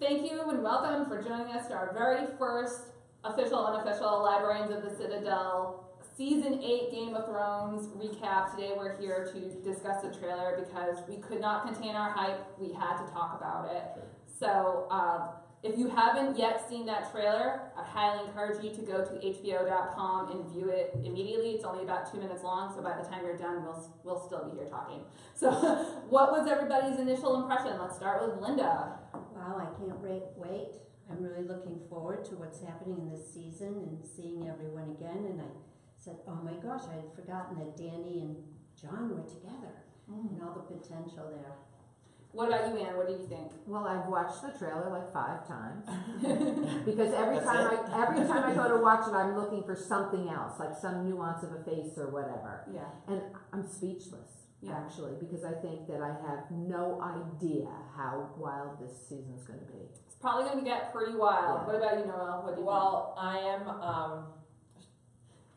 Thank you and welcome for joining us to our very first official, unofficial Librarians of the Citadel Season 8 Game of Thrones recap. Today we're here to discuss the trailer because we could not contain our hype. We had to talk about it. So if you haven't yet seen that trailer, I highly encourage you to go to hbo.com and view it immediately. It's only about 2 minutes long, so by the time you're done, we'll still be here talking. So what was everybody's initial impression? Let's start with Linda. Wow, I can't wait. I'm really looking forward to what's happening in this season and seeing everyone again. And I said, oh my gosh, I had forgotten that Danny and John were together and all the potential there. What about you, Anne? What did you think? Well, I've watched the trailer like 5 times because every time I go to watch it, I'm looking for something else, like some nuance of a face or whatever. Yeah. And I'm speechless, actually, because I think that I have no idea how wild this season's going to be. It's probably going to get pretty wild. Yeah. What about you, Noelle? What do you think? Well, I am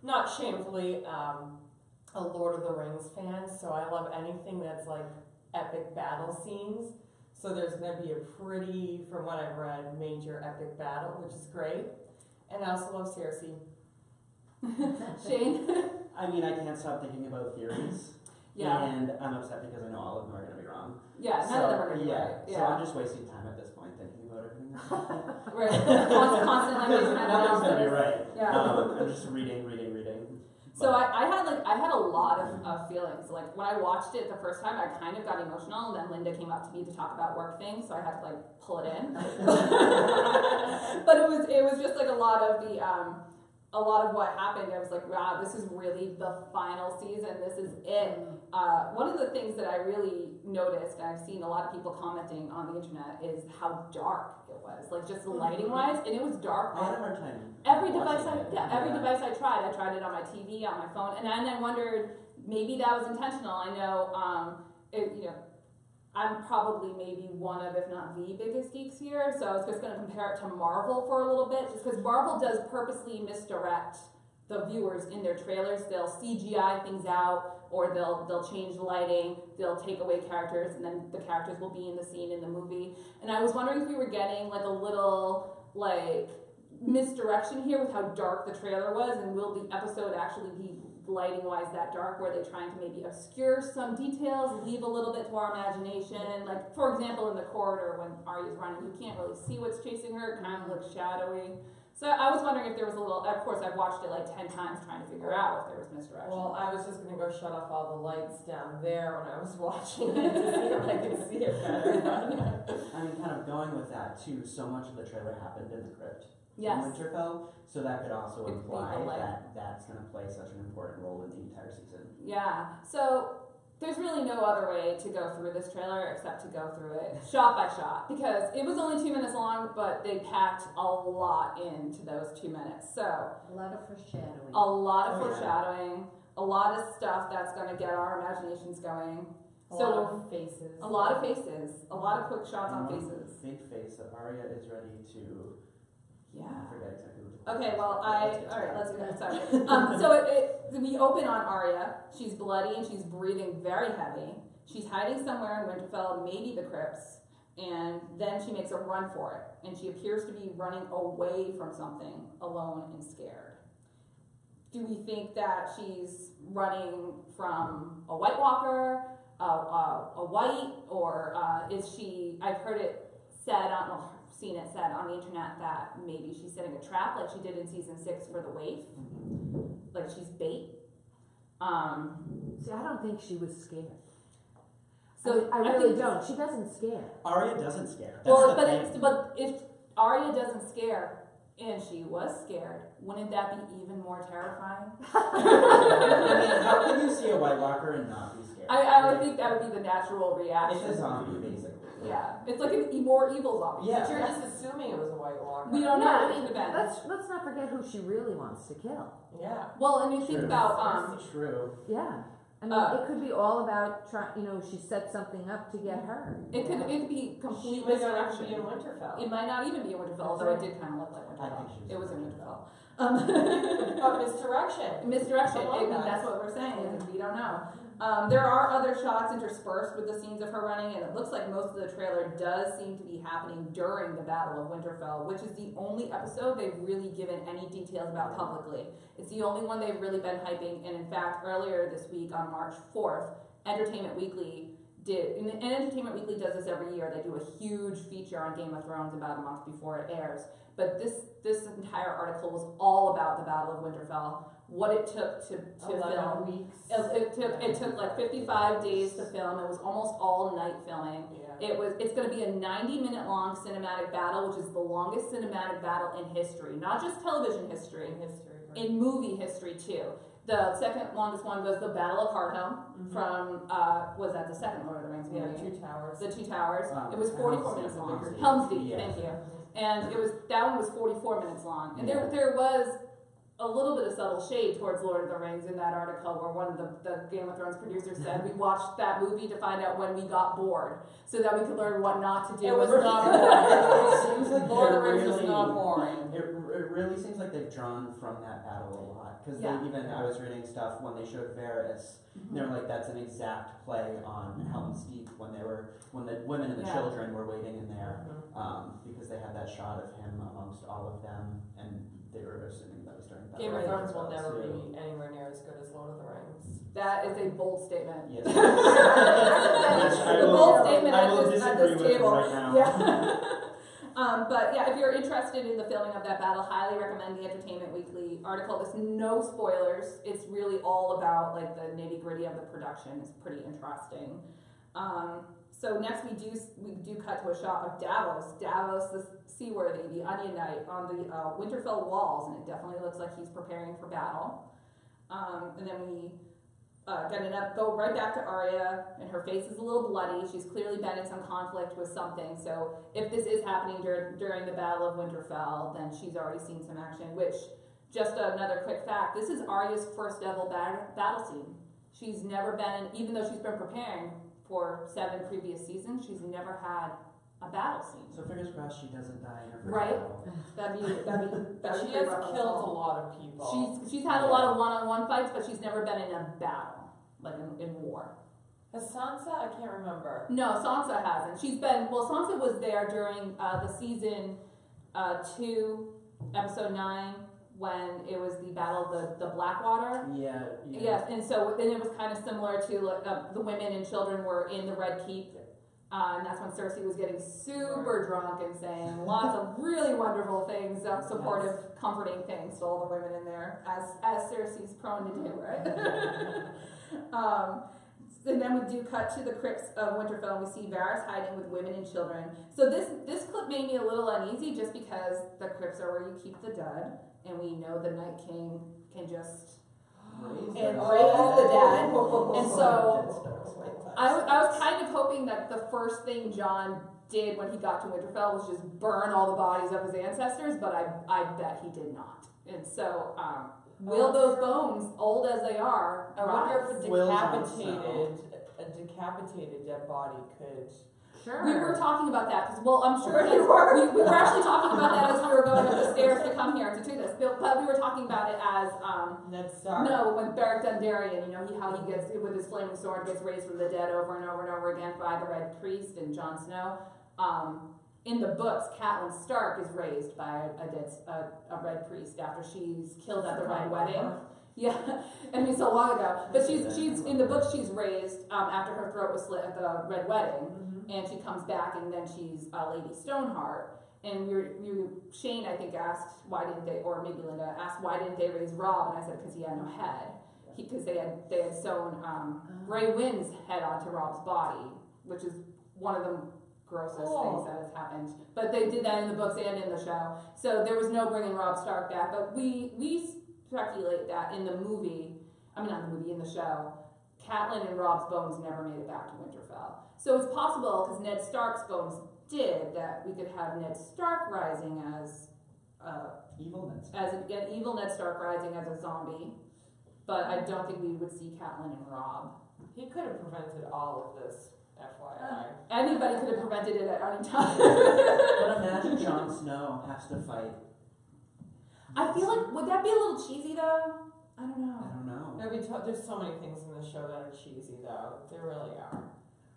not shamefully a Lord of the Rings fan, so I love anything that's like epic battle scenes. So there's going to be a pretty, from what I've read, major epic battle, which is great. And I also love Cersei. Shane? I mean, I can't stop thinking about theories. Yeah. And I'm upset because I know all of them are going to be wrong. Yeah, none of them are going to be right. Yeah. So I'm just wasting time at this point thinking about everything. Right. Constantly making that Nothing's going to be right. Yeah. I'm just reading. So I had a lot of feelings. Like when I watched it the first time, I kind of got emotional, and then Linda came up to me to talk about work things, so I had to like pull it in. But it was just like a lot of what happened. I was like, wow, this is really the final season. This is it. One of the things that I really noticed, and I've seen a lot of people commenting on the internet, is how dark it was. Like just lighting wise, and it was dark. I had a hard time. Every device I tried it on my TV, on my phone, and then I wondered maybe that was intentional. I know, I'm probably maybe one of, if not the biggest geeks here, so I was just going to compare it to Marvel for a little bit, just because Marvel does purposely misdirect the viewers in their trailers. They'll CGI things out, or they'll change the lighting, they'll take away characters, and then the characters will be in the scene in the movie. And I was wondering if we were getting like a little like misdirection here with how dark the trailer was, and will the episode actually be lighting wise that dark? Were they trying to maybe obscure some details, leave a little bit to our imagination? Like for example, in the corridor when Arya's running, you can't really see what's chasing her, it kind of looks shadowy. So I was wondering if there was a little, of course I've watched it like 10 times trying to figure out if there was misdirection. Well, I was just going to go shut off all the lights down there when I was watching it to see if I could see it better. I mean, kind of going with that too, so much of the trailer happened in the crypt. Yes. In Winterfell, so that could also It's imply people, like- that that's going to play such an important role in the entire season. Yeah, so there's really no other way to go through this trailer except to go through it shot by shot, because it was only 2 minutes long, but they packed a lot into those 2 minutes. So A lot of foreshadowing. a lot of foreshadowing, a lot of stuff that's going to get our imaginations going. A lot of faces. A lot of faces, a lot of quick shots on faces. Big face that Arya is ready to. Yeah. I forget exactly what. Okay, well, alright, let's go, sorry. So we open on Arya. She's bloody and she's breathing very heavy. She's hiding somewhere in Winterfell, maybe the crypts, and then she makes a run for it. And she appears to be running away from something, alone and scared. Do we think that she's running from a White Walker, a White, or is she, I've heard it said, I don't know, seen it said on the internet that maybe she's setting a trap like she did in season 6 for the waif, like she's bait. See, I don't think she was scared. So I really don't. She doesn't scare. Arya doesn't scare. Well, but if Arya doesn't scare and she was scared, wouldn't that be even more terrifying? How can you see a White Walker and not be scared? I would think that would be the natural reaction. It's a zombie, basically. Yeah, it's like a more evil zombie. Yeah. But you're just assuming it was a White Walker. We don't know. Yeah, It could have been. let's not forget who she really wants to kill. Yeah. Well, and you think True. about True. Yeah. I mean, it could be all about she set something up to get her. it could be complete She might not misdirection. be in Winterfell. It might not even be in Winterfell, although it did kind of look like I Winterfell. think It was in Winterfell. But misdirection. Misdirection. I love that. That's what we're saying. Is we don't know. There are other shots interspersed with the scenes of her running, and it looks like most of the trailer does seem to be happening during the Battle of Winterfell, which is the only episode they've really given any details about publicly. It's the only one they've really been hyping, and in fact, earlier this week on March 4th, Entertainment Weekly and Entertainment Weekly does this every year. They do a huge feature on Game of Thrones about a month before it airs. But this entire article was all about the Battle of Winterfell, what it took to film. Weeks. It took like 55 days to film. It was almost all night filming. Yeah. It's going to be a 90-minute long cinematic battle, which is the longest cinematic battle in history, not just television history, in movie history too. The second longest one was the Battle of Hardhome from was that the second Lord of the Rings movie? Yeah, Two Towers. The Two Towers. Wow. It was 44 minutes long. Helm's Deep, thank you. And that one was 44 minutes long. And there was a little bit of subtle shade towards Lord of the Rings in that article, where one of the Game of Thrones producers said we watched that movie to find out when we got bored, so that we could learn what not to do. It was not boring. It seems like Lord of the they're Rings was really- not boring. It really seems like they've drawn from that battle a lot, because Yeah. I was reading stuff when they showed Varys, they were like, that's an exact play on Helm's Deep when the women and the Yeah. children were waiting in there, because they had that shot of him amongst all of them, and they were assuming that was during Battle Game of Thrones will Winterfell, never too. be anywhere near as good as Lord of the Rings. That is a bold statement. Yes. The bold statement I at will this disagree with it table. right now. Yeah. But yeah, if you're interested in the filming of that battle, highly recommend the Entertainment Weekly article. There's no spoilers. It's really all about like the nitty gritty of the production. It's pretty interesting. So next we do cut to a shot of Davos. Davos, the seaworthy, the Onion Knight on the Winterfell walls, and it definitely looks like he's preparing for battle. And then we go right back to Arya, and her face is a little bloody. She's clearly been in some conflict with something. So if this is happening during the Battle of Winterfell, then she's already seen some action. Which, just another quick fact, this is Arya's first ever battle scene. She's never been, even though she's been preparing for 7 previous seasons, she's never had a battle scene. So fingers crossed she doesn't die in her first Right. battle. That'd be She has killed a lot of people. She's had a lot of one-on-one fights, but she's never been in a battle, like in war. Has Sansa? I can't remember. No, Sansa hasn't. Sansa was there during the season 2, episode 9, when it was the Battle of the Blackwater. Yeah. Yes, and so then it was kind of similar to the women and children were in the Red Keep. And that's when Cersei was getting super drunk and saying lots of really wonderful things, supportive, comforting things to all the women in there, as Cersei's prone to do, right? And then we do cut to the crypts of Winterfell, and we see Varys hiding with women and children. So this clip made me a little uneasy, just because the crypts are where you keep the dead, and we know the Night King can just Raise and them. raise the dead. And so Dead Starks, wait. I was kind of hoping that the first thing Jon did when he got to Winterfell was just burn all the bodies of his ancestors, but I bet he did not. And so, will those bones, old as they are, I wonder rise? if Will Jon Snow. a decapitated dead body could. Sure. We were talking about that because, I'm sure we were actually talking about that as we were going up the stairs to come here to do this. But we were talking about it as Ned Stark. no, when Beric Dondarrion, how he gets with his flaming sword gets raised from the dead over and over and over again by the Red Priest and Jon Snow. In the books, Catelyn Stark is raised by a Red Priest after she's killed at the Red Wedding. Yeah, I mean, so long ago. But she's in the book. She's raised after her throat was slit at the Red Wedding, and she comes back, and then she's Lady Stoneheart. And Shane, I think, asked why didn't they, or maybe Linda asked why didn't they raise Robb, and I said because he had no head. Because they had sewn Grey Wind's head onto Robb's body, which is one of the grossest things that has happened. But they did that in the books and in the show. So there was no bringing Robb Stark back. But we speculate that in the movie, in the show, Catelyn and Robb's bones never made it back to Winterfell. So it's possible, because Ned Stark's bones did, that we could have Ned Stark rising as Evil Ned Stark. as an evil Ned Stark rising as a zombie. But I don't think we would see Catelyn and Robb. He could have prevented all of this, FYI. Anybody could have prevented it at any time. But imagine Jon Snow has to fight. I feel like, would that be a little cheesy though? I don't know. I don't know. There's so many things in the show that are cheesy, though. There really are.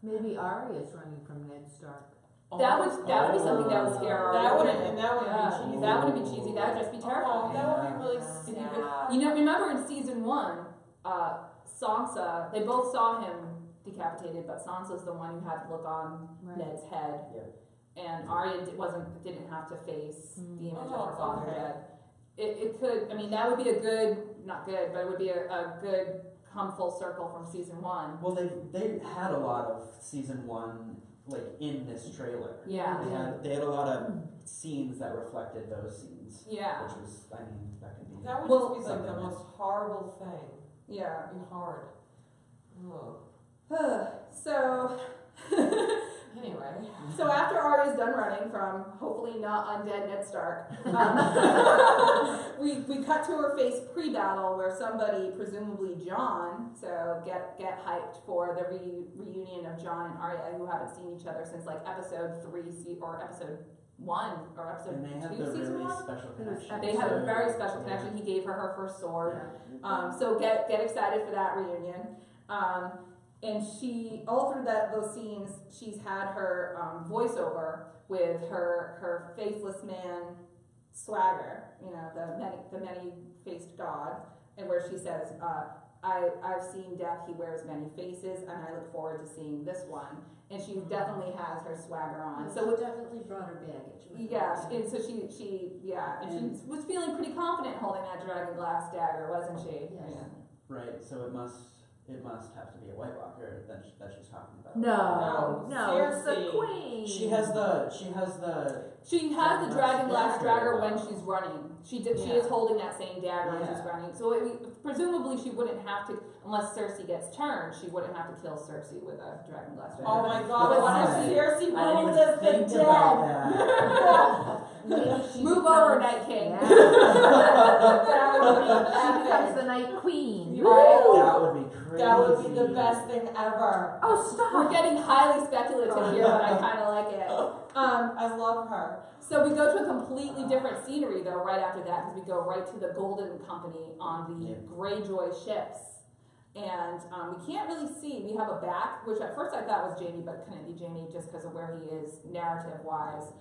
Maybe Arya's running from Ned Stark. That would be something that would scare our That wouldn't, audience. and that wouldn't Yeah, be cheesy. that wouldn't be cheesy. That would just be Oh, terrifying. that would be really Yeah. sad. You know, remember in season 1, Sansa, they both saw him decapitated, but Sansa's the one who had to look on Right. Ned's head. Yeah. And Arya didn't have to face the image of her Oh, father okay. dead. It could, I mean, that would be a good, not good, but it would be a good come full circle from season 1. Well, they had a lot of season 1 like in this trailer. Yeah. They had a lot of scenes that reflected those scenes. Yeah. Which was, I mean, that could be. That would Well, just be like the most horrible thing. Yeah. It'd be hard. Ugh. So, Anyway. so after Arya's done running from hopefully not undead Ned Stark, we cut to her face pre-battle where somebody, presumably Jon, so get hyped for the reunion of Jon and Arya, who haven't seen each other since like episode 3 or episode 1 or episode And they have 2 the season really 1. special connection. They have a very So, special yeah. connection. He gave her first sword. Yeah. So get excited for that reunion. And she, all through those scenes, she's had her voiceover with her faceless man swagger, you know, the many-faced god, and where she says, I've seen death, he wears many faces, and I look forward to seeing this one. And she definitely has her swagger on. So So definitely brought her baggage with her. yeah, and so she was feeling pretty confident holding that dragon glass dagger, wasn't she? Yes. Yeah. Right, so it must have to be a White Walker that she's talking about. No, it's the Cersei. queen. She has the She has the dragon glass dagger when she's running. She is holding that same dagger when she's Yeah. running. So presumably she wouldn't have to, unless Cersei gets turned, she wouldn't have to kill Cersei with a dragon glass dagger. Oh my god, But what if Cersei- Cersei I didn't ruled even as the think dead? about that. Maybe she Move becomes- over, Night King. Yeah. That would be She becomes epic. the Night Queen. Right? That would be crazy. That would be the best thing ever. Oh, We're stop. getting highly speculative here, but I kind of like it. I love her. So we go to a completely different scenery though right after that, because we go right to the Golden Company on the Yeah. Greyjoy ships. And we can't really see. We have a back, which at first I thought was Jaime, but couldn't be Jaime just because of where he is narrative-wise.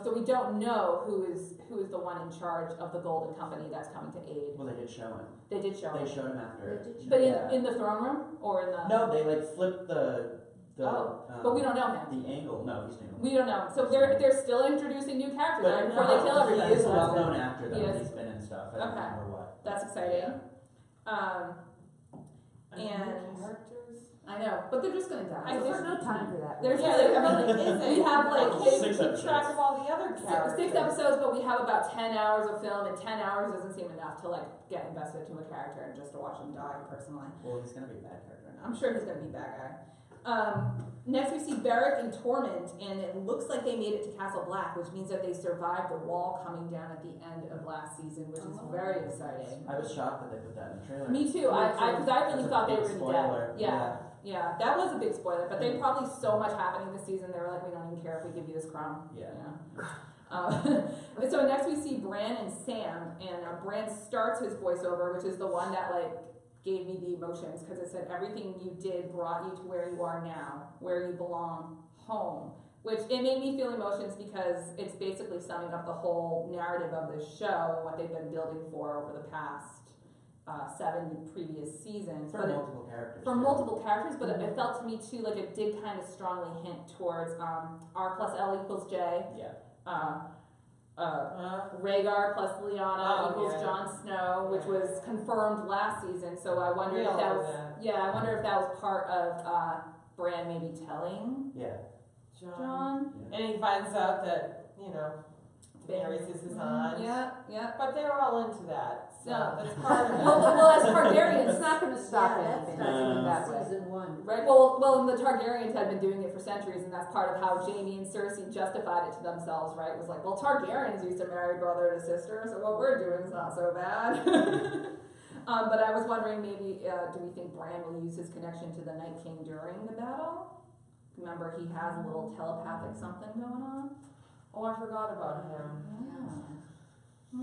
So we don't know who is the one in charge of the Golden Company that's coming to aid. Well, they did show him. They did show They him. showed him after. They did show But Yeah. in the throne room or in the... No, they like flipped the but we don't know him. the angle. No, he's new. We don't know. So they're still introducing new characters But right before they kill everybody. He is a So that's well-known good. actor though. Yes. He's been in stuff. I don't Okay. remember what. That's exciting. And And- characters. I know, but they're just gonna die. There's no time for that. There's Yeah, really, there I mean, really isn't. we have like I can't Six keep episodes. track of all the other characters. 6 episodes, but we have about 10 hours of film, and 10 hours doesn't seem enough to like get invested to a character and just to watch him die personally. Well, he's gonna be a bad character now. I'm sure he's gonna be a bad guy. Next we see Beric and Tormund, and it looks like they made it to Castle Black, which means that they survived the wall coming down at the end of last season, which is very exciting. I was shocked that they put that in the trailer. Me too. Because I really That's a thought they big were gonna be spoiler. dead. Yeah, that was a big spoiler. But they probably so much happening this season. They were like, we don't even care if we give you this crumb. Yeah. So next we see Bran and Sam, and Bran starts his voiceover, which is the one that like gave me the emotions, because it said everything you did brought you to where you are now, where you belong, home. Which it made me feel emotions because it's basically summing up the whole narrative of this show and what they've been building for over the past 7 previous seasons. For But multiple characters. for too. multiple characters, but it felt to me too like it did kind of strongly hint towards R plus L equals J, Yeah. Rhaegar plus Lyanna Oh, equals yeah. Jon Snow, which was confirmed last season. So I wonder We if all that know was that. I wonder if that was part of Bran maybe telling Yeah. John. Yeah. And he finds out that, you know, Daenerys is his aunt. Yeah. But they're all into that. So Yeah. that's part of it. Well, as It's Targaryens, not going to stop Yeah, anything. that's Let's put it that way. season 1. right? Well, the Targaryens had been doing it for centuries, and that's part of how Jaime and Cersei justified it to themselves, right? It was like, well, Targaryens used to marry brother to sister, so what we're doing is not so bad. But I was wondering, maybe, do we think Bran will use his connection to the Night King during the battle? Remember, he has a little telepathic something going on. Oh, I forgot about him. Yeah.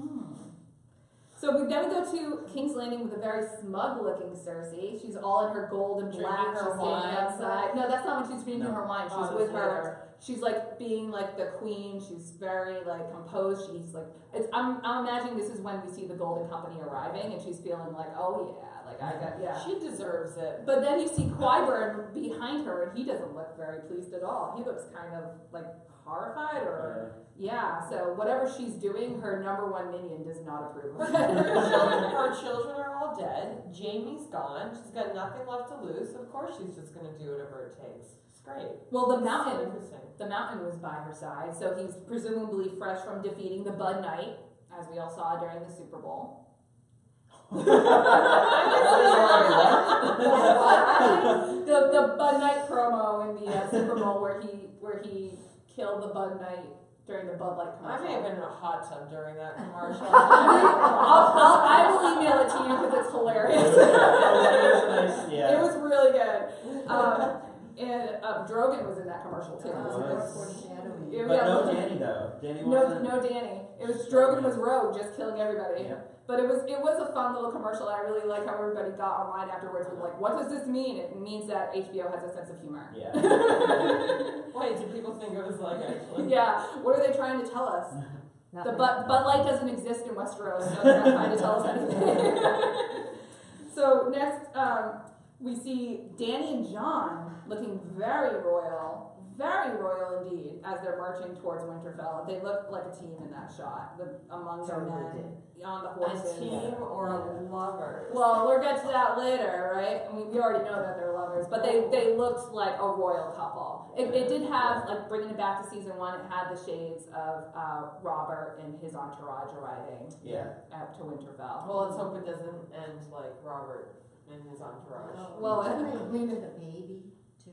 So then we go to King's Landing with a very smug-looking Cersei. She's all in her gold and black. Drinking her She's standing wine. outside. No, that's not when she's drinking No. her wine. She's Oh, with that's her. later. She's like being like the queen. She's very like composed. She's like, I'm imagining this is when we see the Golden Company arriving, and she's feeling like, oh yeah, like I got yeah. She deserves it. But then you see Qyburn behind her, and he doesn't look very pleased at all. He looks kind of like horrified, or yeah. So whatever she's doing, her number one minion does not approve of it. Her children are all dead. Jamie's gone. She's got nothing left to lose. So of course, she's just going to do whatever it takes. It's great. Well, the So mountain. interesting. The mountain was by her side, so he's presumably fresh from defeating the Bud Knight, as we all saw during the Super Bowl. the Bud Knight promo in the Super Bowl where he killed the Bud Knight during the Bud Light I commercial. may have been in a hot tub during that commercial. I will email it to you because it's hilarious. Yeah. It was really good. And Drogon was in that commercial too. Oh, More was. foreshadowing. Yeah, But yeah. no Danny though. Danny No, wasn't. no Danny. It was Drogon was rogue, just killing everybody. Yeah. But it was a fun little commercial. I really like how everybody got online afterwards with like, what does this mean? It means that HBO has a sense of humor. Yeah. Wait, did people think it was like actually? Yeah. What are they trying to tell us? The Nothing. Bud Light doesn't exist in Westeros, so they're not trying to tell us anything. So next, we see Dany and Jon looking very royal indeed, as they're marching towards Winterfell. They look like a team in that shot, among their Totally men on the A horses. team or a lover? Well, we'll get to that later, right? I mean, we already know that they're lovers, but they looked like a royal couple. It did have, like, bringing it back to season 1, it had the shades of Robert and his entourage arriving Yeah. up to Winterfell. Well, let's hope it doesn't end like Robert and his entourage. Well, Didn't I they mean, have a baby too?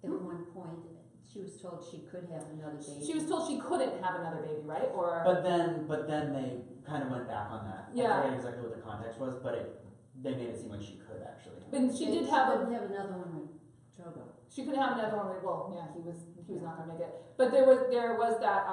At one point, she was told she could have another baby. she was told she couldn't have another baby, right? Or But then they kind of went back on that. Yeah. I forget exactly what the context was, but they made it seem like she could actually. but she They did have couldn't have another one with Drogo. she couldn't have another one. Well, yeah, he was not gonna make it. But there was that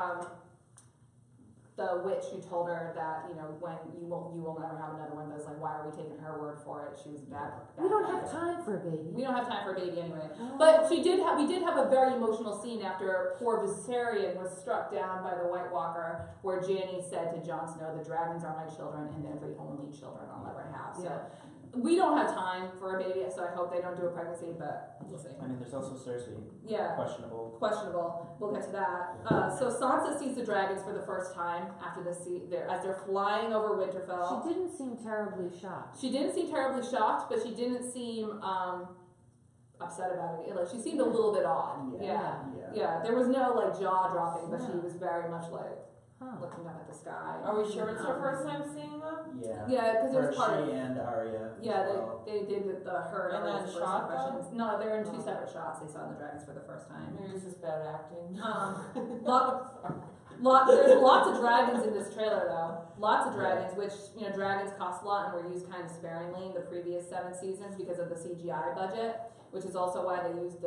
the witch who told her that, you know, when you will never have another one. But it's like, why are we taking her word for it? She was bad. We don't have time for a baby. We don't have time for a baby anyway. Oh. But we did have a very emotional scene after poor Viserion was struck down by the White Walker, where Janny said to Jon Snow, "The dragons are my children, and they're the only children I'll ever have." So we don't have time for a baby, so I hope they don't do a pregnancy, but we'll see. I mean, there's also Cersei. Yeah. Questionable. We'll get to that. So Sansa sees the dragons for the first time after as they're flying over Winterfell. She didn't seem terribly shocked. She didn't seem terribly shocked, but she didn't seem upset about it. Like, she seemed a little bit odd. Yeah. Yeah. There was no like jaw dropping, but she was very much like Huh. looking up at the sky. Are we sure it's her first time seeing them? Yeah. Yeah, because it was Or part of. she and Arya. Yeah, as well. they did her And then first shot them? impressions. No, they're in 2 separate shots. They saw the dragons for the first time. Maybe it's just bad acting. There's lots of dragons in this trailer, though. Lots of dragons, which, you know, dragons cost a lot and were used kind of sparingly in the previous 7 seasons because of the CGI budget, which is also why they used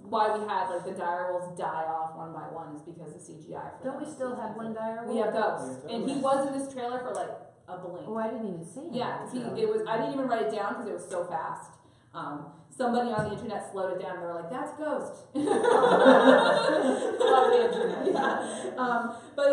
why we had like the direwolves die off one by one is because of CGI. Don't we still have one dire We have wolf? Ghost, and he was in this trailer for like a blink. Oh, I didn't even see him. Yeah, 'cause I didn't even write it down because it was so fast. Somebody on the internet slowed it down and they were like, "That's Ghost." Love the internet. Yeah. But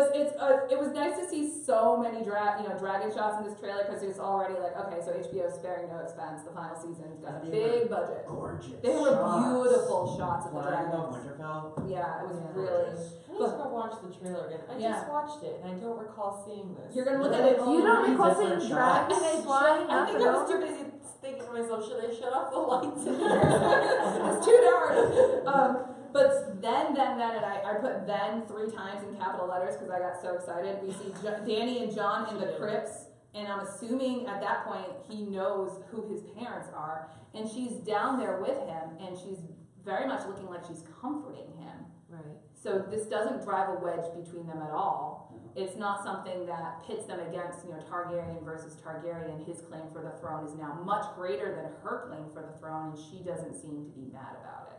it was nice to see so many dragon shots in this trailer because it's already like, okay, so HBO is sparing no expense. The final season's got a They big were budget. Gorgeous. They were shots. beautiful shots of the Flying above dragons. Winterfell. Yeah, it was Yeah. really. Gorgeous. I need to go watch the trailer again. I Yeah. just watched it and I don't recall seeing this. You're gonna look at Yeah. it. You don't Three recall different seeing shots. dragons flying I up think and I was over? too busy thinking to myself, should I shut off the lights in here? It's too dark. But then, and I put then 3 times in capital letters because I got so excited. We see Dany and Jon in the crypts, and I'm assuming at that point he knows who his parents are, and she's down there with him, and she's very much looking like she's comforting him. Right. So this doesn't drive a wedge between them at all. It's not something that pits them against, you know, Targaryen versus Targaryen. His claim for the throne is now much greater than her claim for the throne, and she doesn't seem to be mad about it.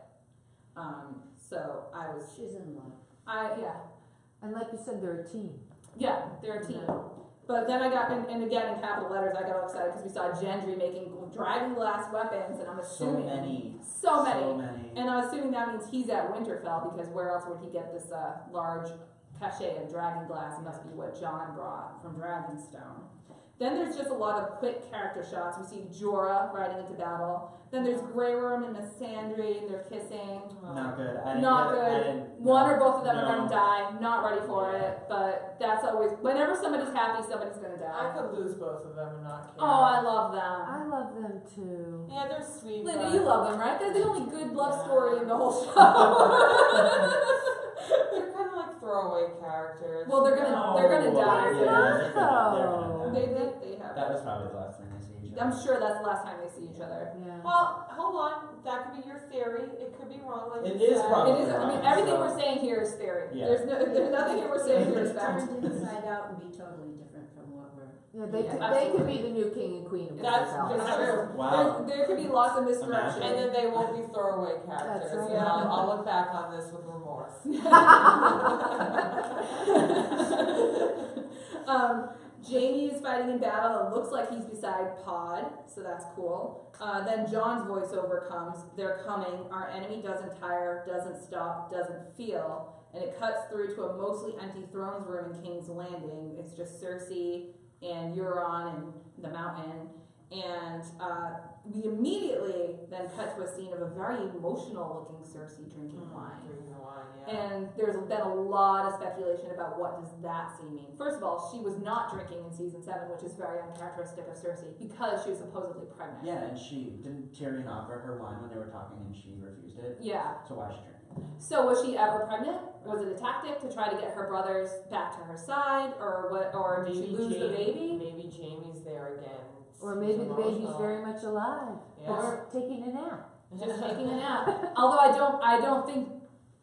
So I was, She's in love. yeah, And like you said, they're a team. yeah, they're a team. But then I got, and again in capital letters, I got all excited because we saw Gendry making dragon glass weapons, and I'm assuming so many. And I'm assuming that means he's at Winterfell, because where else would he get this large cachet of dragon glass? It must be what Jon brought from Dragonstone. Then there's just a lot of quick character shots. We see Jorah riding into battle. Then there's Grey Worm and Missandei, and they're kissing. Not good. One or both of them are going to die. Not ready for it. But that's always, whenever somebody's happy, somebody's going to die. I could lose both of them and not care. Oh, I love them. I love them too. Yeah, they're sweet. Linda, you love them, right? They're the only good love story in the whole show. They're kind of like throwaway characters. Well, they're gonna die. They're not, They have. That was probably the last time they see each other. I'm sure that's the last time they see each other. Yeah. Well, hold on. That could be your theory. It could be wrong. Like It you is said. probably It is. I mean, everything we're saying here is theory. Yeah. There's nothing here we're saying here is fact. Turned inside out and be totally different from what we're. Yeah, they Yeah, could be the new king and queen of That's Winterfell. just true. Wow. There could be lots of misdirection. And then they won't be throwaway characters. That's right. And I'll look back on this with remorse. Jaime is fighting in battle. It looks like he's beside Pod, so that's cool. Then Jon's voiceover comes. They're coming. Our enemy doesn't tire, doesn't stop, doesn't feel. And it cuts through to a mostly empty thrones room in King's Landing. It's just Cersei and Euron and the mountain. And we immediately then cut to a scene of a very emotional looking Cersei drinking wine. Drinking wine, yeah. And there's been a lot of speculation about what does that scene mean. First of all, she was not drinking in season 7, which is very uncharacteristic of Cersei, because she was supposedly pregnant. Yeah, and didn't Tyrion offer her wine when they were talking and she refused it? Yeah. So why is she drinking? So was she ever pregnant? Was it a tactic to try to get her brothers back to her side, or what? Or did she lose the baby? Maybe Jaime's there again. Or maybe the baby's Emotional. very much alive. Yeah. Or taking a nap. Just taking a nap. Although I don't think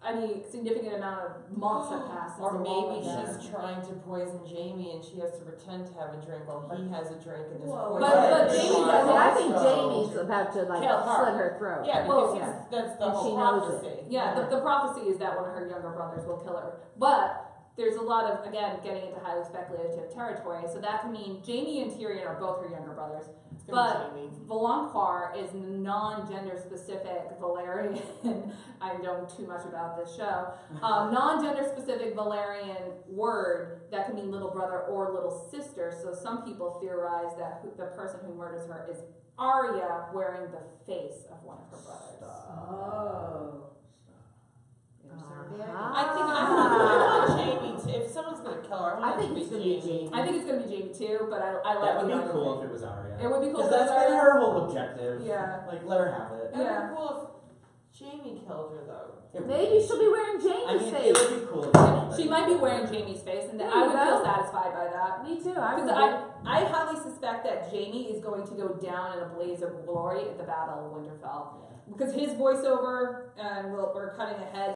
any significant amount of months have passed since Or the maybe moment. she's trying to poison Jaime and she has to pretend to have a drink while he has a drink and is Whoa. poisoning But her. Jaime I mean, I think So- Jamie's about to like Kill her. slit her throat. Yeah, Well, because yeah. that's the And whole she knows prophecy. Yeah, the prophecy is that one of her younger brothers will kill her. But there's a lot of, again, getting into highly speculative territory. So that can mean Jaime and Tyrion are both her younger brothers. It's gonna But be Jaime. Volonquar is non-gender specific Valerian. I know too much about this show. Non-gender specific Valerian word that can mean little brother or little sister. So some people theorize that the person who murders her is Arya wearing the face of one of her brothers. Oh. I want Jaime to, if someone's gonna kill her, I I want think it it's to gonna be be Jaime. Jamie. I think it's gonna be Jaime too, but I like That would the be other cool thing. if it was Arya. It would be cool Because if it that's was been Arya. her whole objective. Yeah. Like, let her have it. That would Yeah. be cool if Jaime killed her though. It would Maybe be. she'll be wearing I Jamie's mean, face. it would be cool if anybody She might be did. wearing Jaime's face, and There I you would feel go. satisfied by that. Me too. I Because would. I highly suspect that Jaime is going to go down in a blaze of glory at the Battle of Winterfell. Because his voiceover, and we're cutting ahead,